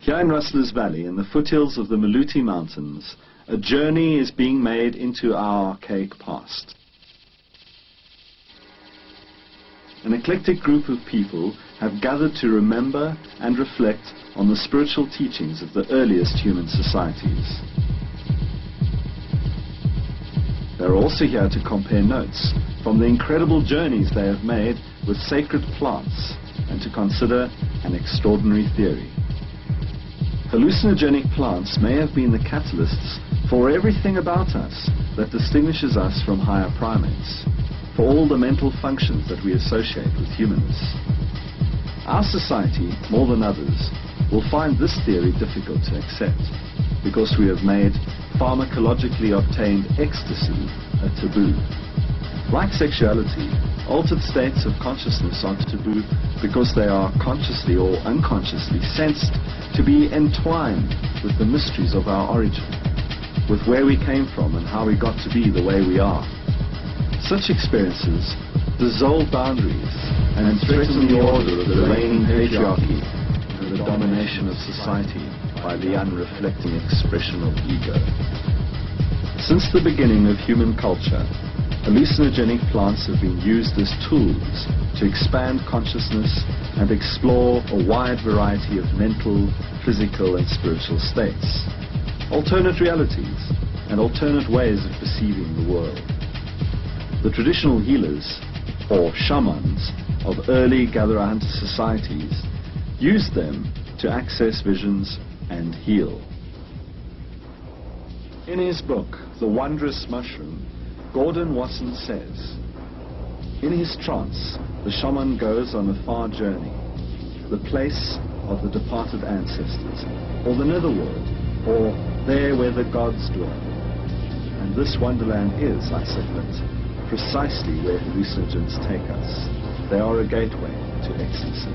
Here in Rustlers Valley, in the foothills of the Maluti Mountains, a journey is being made into our archaic past. An eclectic group of people have gathered to remember and reflect on the spiritual teachings of the earliest human societies. They're also here to compare notes from the incredible journeys they have made with sacred plants and to consider an extraordinary theory. Hallucinogenic plants may have been the catalysts for everything about us that distinguishes us from higher primates, for all the mental functions that we associate with humans. Our society, more than others, will find this theory difficult to accept because we have made pharmacologically obtained ecstasy a taboo. Like sexuality, altered states of consciousness are taboo because they are consciously or unconsciously sensed to be entwined with the mysteries of our origin, with where we came from and how we got to be the way we are. Such experiences dissolve boundaries and threaten the order of the reigning patriarchy and the domination of society by the unreflecting expression of ego. Since the beginning of human culture, hallucinogenic plants have been used as tools to expand consciousness and explore a wide variety of mental, physical and spiritual states, alternate realities and alternate ways of perceiving the world. The traditional healers, or shamans, of early gatherer-hunter societies used them to access visions and heal. In his book, The Wondrous Mushroom, Gordon Wasson says, in his trance, the shaman goes on a far journey, the place of the departed ancestors, or the netherworld, or there where the gods dwell. And this wonderland is, I submit, precisely where hallucinogens take us. They are a gateway to ecstasy.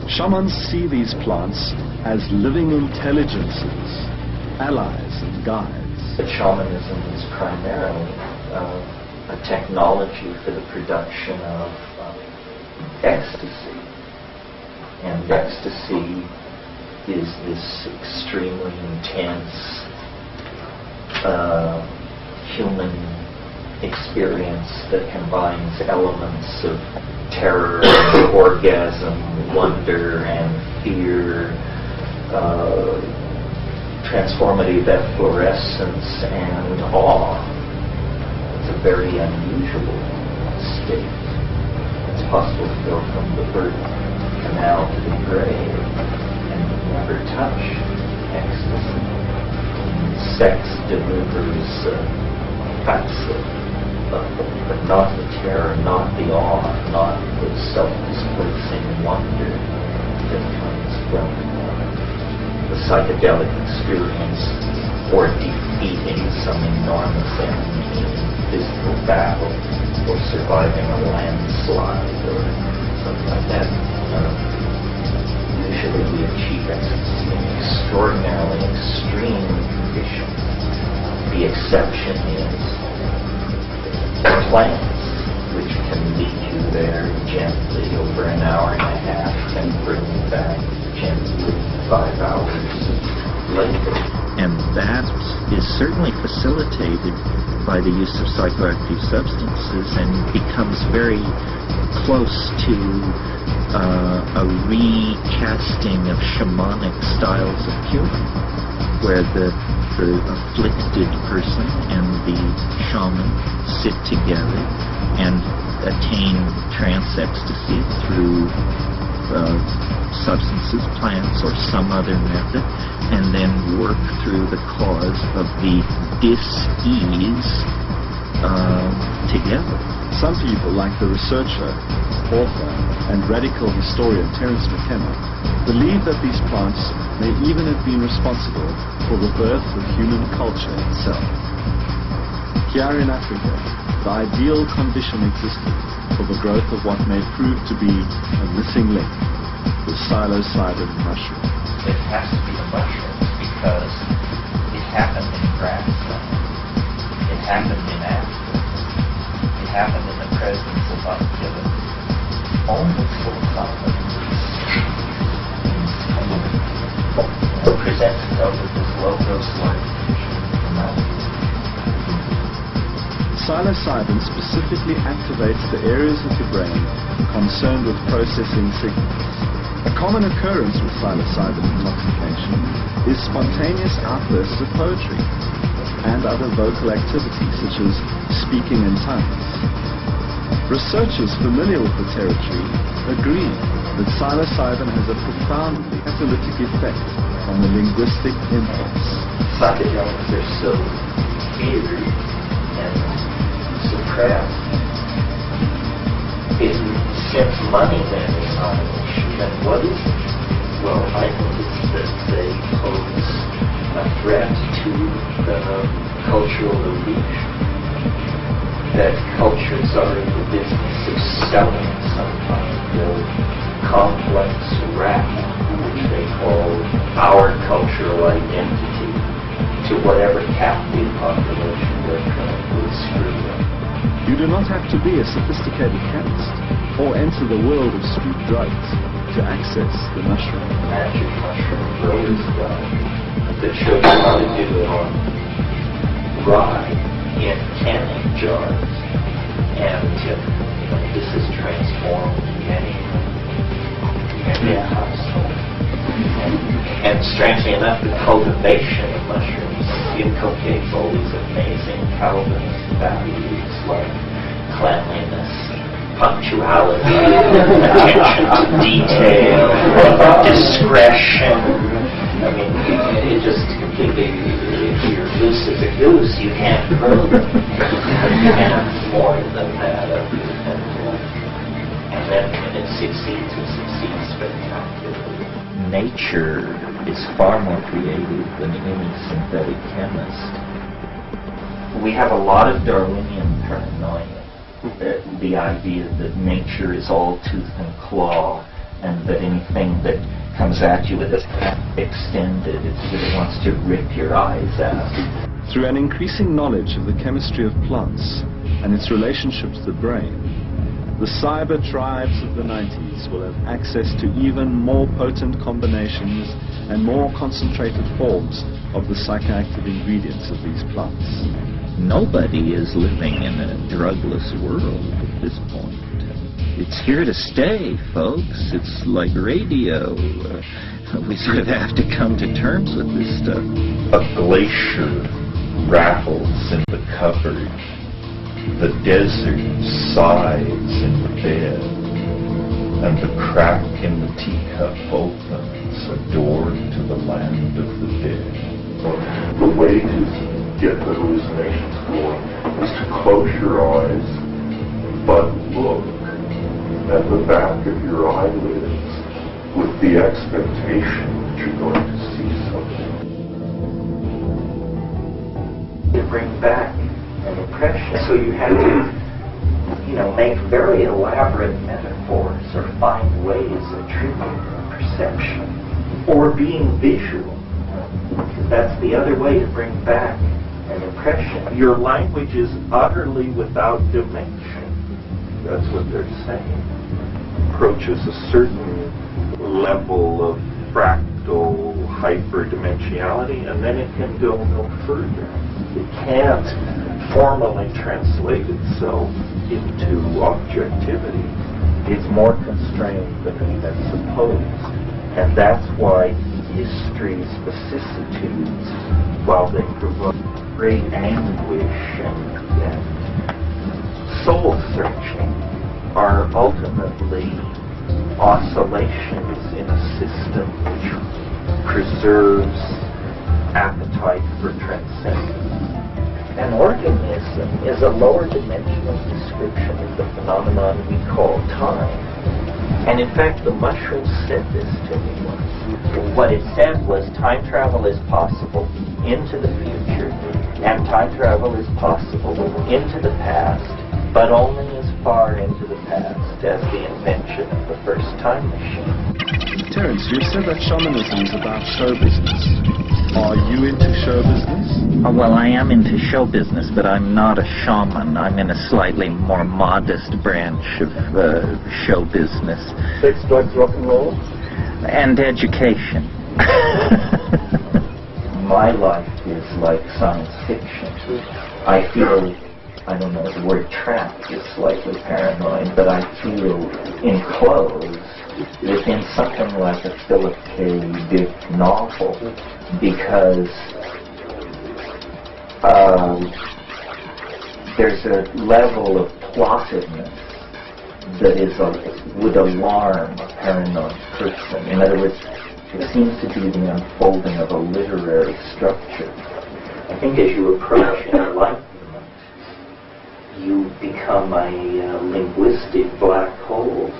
Shamans see these plants as living intelligences, allies and guides. But shamanism is primarily a technology for the production of ecstasy. And ecstasy is this extremely intense human experience that combines elements of terror, orgasm, wonder and fear, transformative efflorescence and awe. It's a very unusual state. It's possible to go from the birth canal to the grave and never touch ecstasy. Sex delivers but not the terror, not the awe, not the self-displacing wonder that comes from the psychedelic experience or defeating some enormous enemy in physical battle or surviving a landslide or something like that. Usually we achieve ecstasy in extraordinarily extreme conditions. The exception is plants, which can lead you there gently over an hour and a half and bring you back gently 5 hours later. And that is certainly facilitated by the use of psychoactive substances and becomes very close to a recasting of shamanic styles of healing, where the afflicted person and the shaman sit together and attain trance ecstasy through substances, plants, or some other method, and then work through the cause of the dis-ease together. Some people, like the researcher, author, and radical historian Terence McKenna, believe that these plants may even have been responsible for the birth of human culture itself. Here in Africa, the ideal condition existed for the growth of what may prove to be a missing link, the psilocybin mushroom. It has to be a mushroom because it happened in grassland. It happened in Africa. It happened in the presence of activity. Only psilocybin presents itself as this low-dose light. Psilocybin specifically activates the areas of the brain concerned with processing signals. A common occurrence with psilocybin intoxication is spontaneous outbursts of poetry and other vocal activities such as speaking in tongues. Researchers familiar with the territory agree that psilocybin has a profoundly catalytic effect on the linguistic impulse. Psychedelics are so eerie and suppressed. It gets money then on it. And what is it? Well, I think it's that they pose a threat to the cultural elite. That cultures are in the business of selling some kind of complex rap, which they call our cultural identity, to whatever captive population they're trying to screw up. You do not have to be a sophisticated chemist or enter the world of street drugs to access the mushroom. Magic mushroom growers that show you how to do it on rye in canning jars, and this has transformed many a household. And strangely enough, the cultivation of mushrooms inculcates all these amazing Calvinist values like cleanliness, punctuality, attention to detail, discretion. I mean, it just completely, if you're loose as a goose, you can't grow them. You can't more than that. And then when it succeeds spectacularly. Nature is far more creative than any synthetic chemist. We have a lot of Darwinian paranoia. The idea that nature is all tooth and claw, and that anything that comes at you with its hand extended, it wants to rip your eyes out. Through an increasing knowledge of the chemistry of plants and its relationship to the brain, the cyber tribes of the 90s will have access to even more potent combinations and more concentrated forms of the psychoactive ingredients of these plants. Nobody is living in a drugless world at this point. It's here to stay, folks. It's like radio. We sort of have to come to terms with this stuff. A glacier rattles in the cupboard. The desert sighs in the bed. And the crack in the teacup opens a door to the land of the dead. The way to get the hallucinations going is to close your eyes, but look at the back of your eyelids with the expectation that you're going to see something. To bring back an impression, so you have to, make very elaborate metaphors or find ways of triggering perception or being visual. Because that's the other way to bring back an impression. Your language is utterly without dimension. That's what they're saying. Approaches a certain level of fractal hyperdimensionality, and then it can go no further. It can't formally translate itself into objectivity. It's more constrained than it's supposed. And that's why history's vicissitudes, while they provoke great anguish and soul-searching, are ultimately oscillations in a system which preserves appetite for transcendence. An organism is a lower dimensional description of the phenomenon we call time. And in fact, the mushroom said this to me once. What it said was time travel is possible into the future, and time travel is possible into the past, but only as far into the past as the invention of the first time machine. Terence, you said that shamanism is about show business. Are you into show business? Well, I am into show business, but I'm not a shaman. I'm in a slightly more modest branch of show business. Sex, drugs, rock and roll? And education. My life is like science fiction. I feel, I don't know, the word trapped is slightly paranoid, but I feel enclosed within something like a Philip K. Dick novel, because there's a level of plottedness that would alarm a paranoid person. In other words, it seems to be the unfolding of a literary structure. I think as you approach enlightenment, you become a linguistic black hole.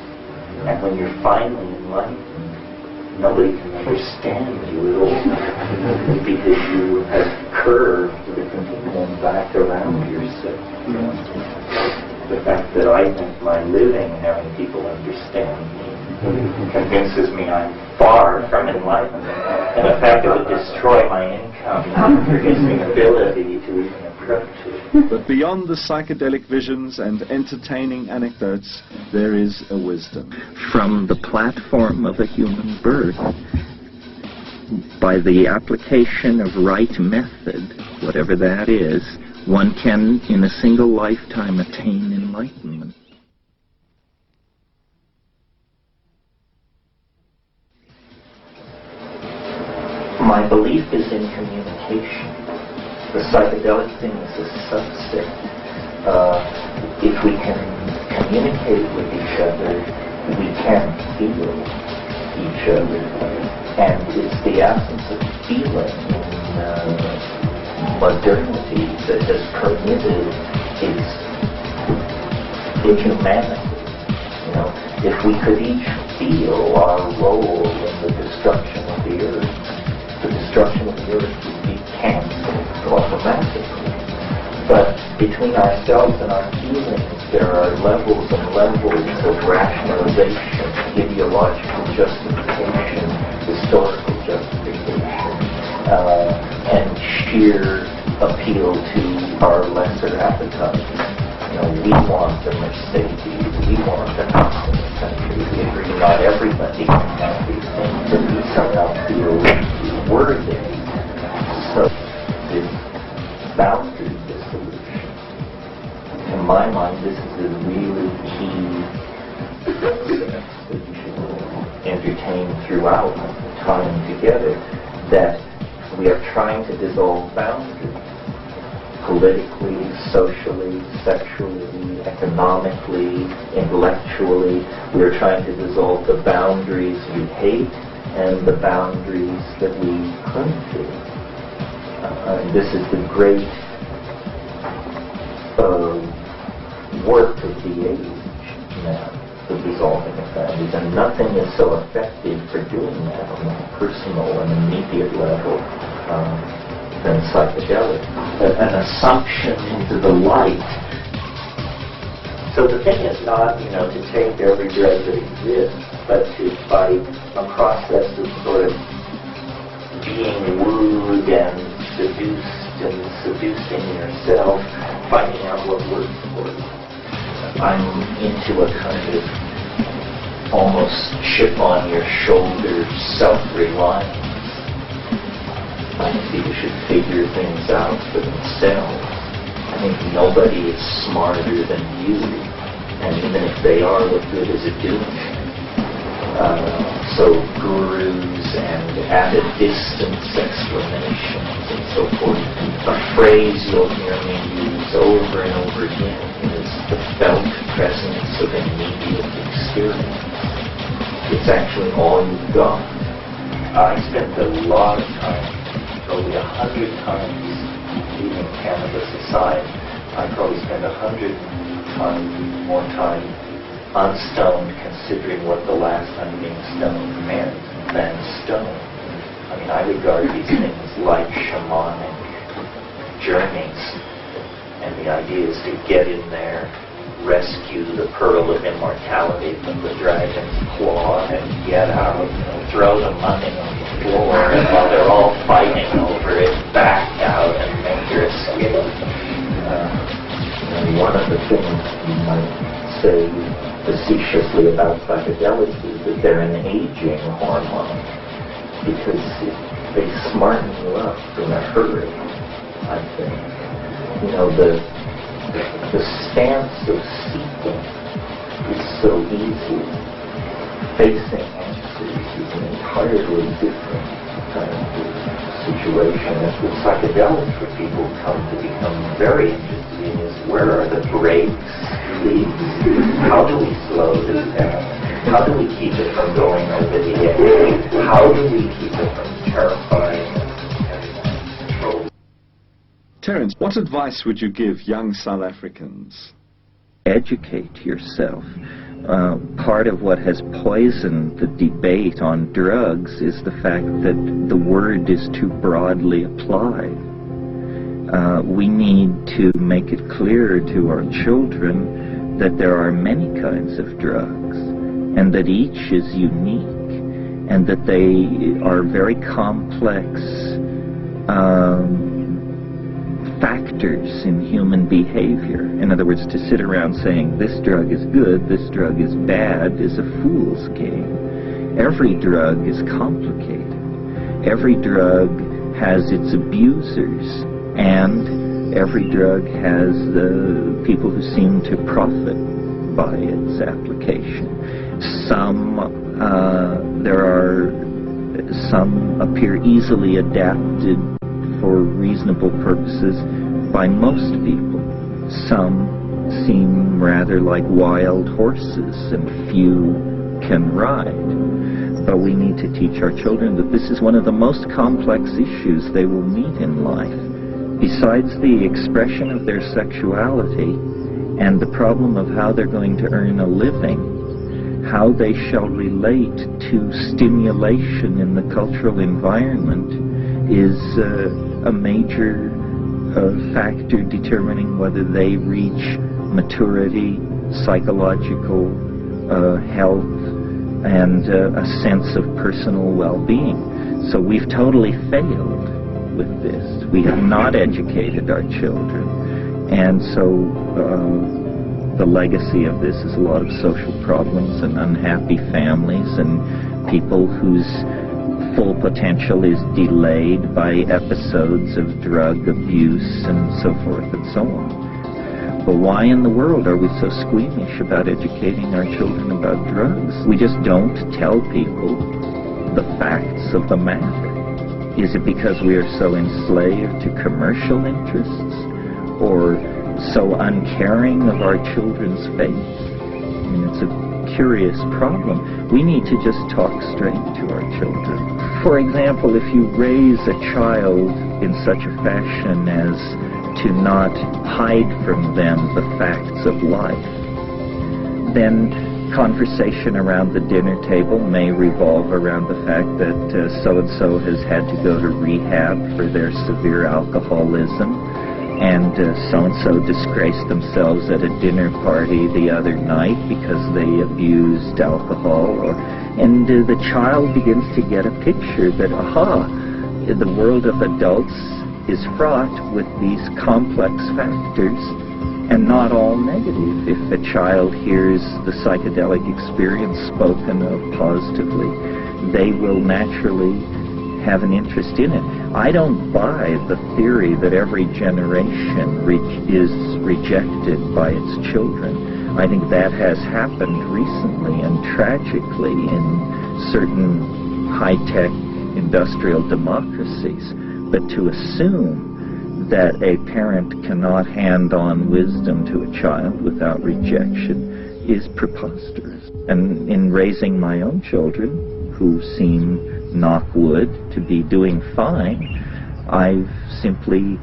And when you're finally enlightened, nobody can understand you at all because you have curved the continuum back around yourself. The fact that I make my living having people understand me convinces me I'm far from enlightenment. And the fact that it would destroy my income gives me the ability to even approach it. But beyond the psychedelic visions and entertaining anecdotes, there is a wisdom. From the platform of a human birth, by the application of right method, whatever that is, one can, in a single lifetime, attain enlightenment. My belief is in communication. The psychedelic thing is a subset. If we can communicate with each other, we can feel each other. And it's the absence of feeling in modernity that has permitted its inhumanity. You know, if we could each feel our role in the destruction of the earth, the destruction of the earth would be canceled automatically. But between ourselves and our feelings, there are levels and levels of rationalization, ideological justification, historical justification, and sheer appeal to our lesser appetites. You know, we want a Mercedes, we want a house in the country. We agree not everybody can have these things, but we somehow feel worthy. So this boundary dissolution, in my mind, this is a really key process that we should entertain throughout the time together, that we are trying to dissolve boundaries, politically, socially, sexually, economically, intellectually. We are trying to dissolve the boundaries we hate and the boundaries that we cling to. This is the great work of the age now, the dissolving of boundaries, and nothing is so effective for doing that on a personal and immediate level than psychedelic. An assumption into the light. So the thing is not, to take every drug that exists, but to, by a process of sort of being wooed and seduced and seducing yourself, finding out what works for you. I'm into a kind of almost chip on your shoulder self-reliance. I think people should figure things out for themselves. I think nobody is smarter than you, and even if they are, what good is it doing? So gurus and at a distance explanations and so forth. A phrase you'll hear me use over and over again is the felt presence of immediate experience. It's actually all you've got. I spent a lot of time, probably 100 times, leaving cannabis aside. I probably spent 100 times more time unstoned, considering what the last time being stoned meant than stoned. I mean, I regard these things like shamanic journeys, and the idea is to get in there, rescue the pearl of immortality from the dragon's claw, and get out, throw the money on the floor, and while they're all fighting over it, back out and make your escape. One of the things you might say facetiously about psychedelics is that they're an aging hormone, because they smarten you up in a hurry, I think. You know, the stance of seeking is so easy. Facing answers is an entirely different kind of situation. As with psychedelics, what people come to become very interested in is where are the brakes, please? How do we slow this down? How do we keep it from going over the edge? How do we keep it from terrifying and control? Terence, what advice would you give young South Africans? Educate yourself. Part of what has poisoned the debate on drugs is the fact that the word is too broadly applied. We need to make it clear to our children that there are many kinds of drugs, and that each is unique, and that they are very complex factors in human behavior. In other words, to sit around saying this drug is good, this drug is bad, is a fool's game. Every drug is complicated. Every drug has its abusers, and every drug has the people who seem to profit by its application. Some appear easily adapted for reasonable purposes by most people. Some seem rather like wild horses, and few can ride. But we need to teach our children that this is one of the most complex issues they will meet in life. Besides the expression of their sexuality and the problem of how they're going to earn a living, how they shall relate to stimulation in the cultural environment is a major factor determining whether they reach maturity, psychological health, and a sense of personal well-being. So we've totally failed with this. We have not educated our children. And so the legacy of this is a lot of social problems and unhappy families and people whose full potential is delayed by episodes of drug abuse and so forth and so on. But why in the world are we so squeamish about educating our children about drugs? We just don't tell people the facts of the matter. Is it because we are so enslaved to commercial interests, or so uncaring of our children's faith? I mean, it's a curious problem. We need to just talk straight to our children. For example, if you raise a child in such a fashion as to not hide from them the facts of life, then conversation around the dinner table may revolve around the fact that so-and-so has had to go to rehab for their severe alcoholism, and so-and-so disgraced themselves at a dinner party the other night because they abused alcohol, and the child begins to get a picture that, aha, the world of adults is fraught with these complex factors, and not all negative. If a child hears the psychedelic experience spoken of positively, they will naturally have an interest in it. I don't buy the theory that every generation is rejected by its children. I think that has happened recently and tragically in certain high-tech industrial democracies. But to assume that a parent cannot hand on wisdom to a child without rejection is preposterous. And in raising my own children, who seem, knock wood, to be doing fine, I've simply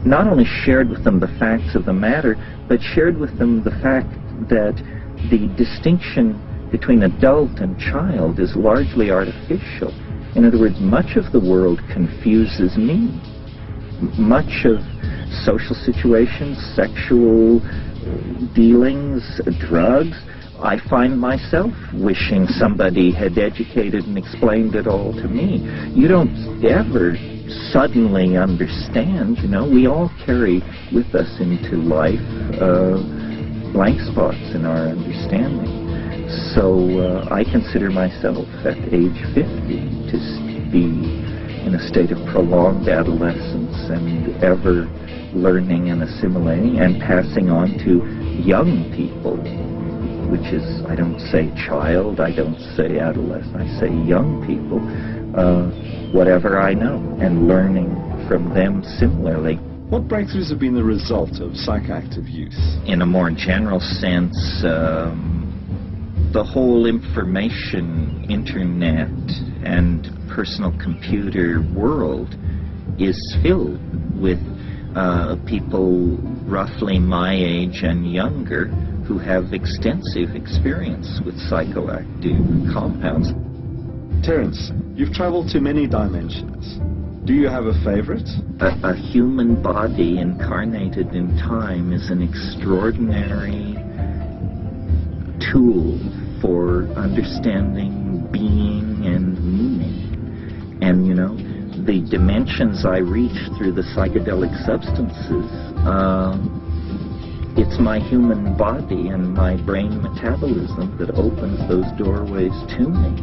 not only shared with them the facts of the matter, but shared with them the fact that the distinction between adult and child is largely artificial. In other words, much of the world confuses me. Much of social situations, sexual dealings, drugs, I find myself wishing somebody had educated and explained it all to me. You don't ever suddenly understand, you know. We all carry with us into life blank spots in our understanding. So I consider myself at age 50 to be in a state of prolonged adolescence and ever learning and assimilating and passing on to young people, which is, I don't say child, I don't say adolescent, I say young people, whatever I know, and learning from them similarly. What breakthroughs have been the result of psychoactive use? In a more general sense, the whole information internet and personal computer world is filled with people roughly my age and younger who have extensive experience with psychoactive compounds. Terence, you've traveled to many dimensions. Do you have a favorite? A human body incarnated in time is an extraordinary tool for understanding being and meaning. And, you know, the dimensions I reach through the psychedelic substances, it's my human body and my brain metabolism that opens those doorways to me.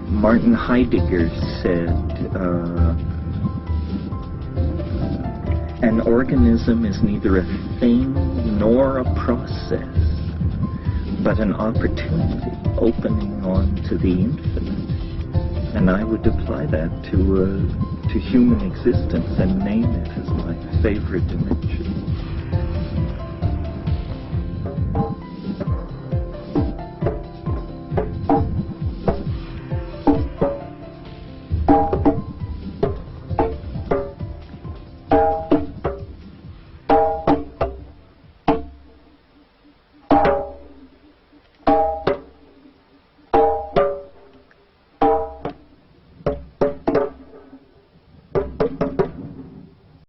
Martin Heidegger said, an organism is neither a thing nor a process, but an opportunity opening on to the infinite. And I would apply that to human existence and name it as my favorite dimension.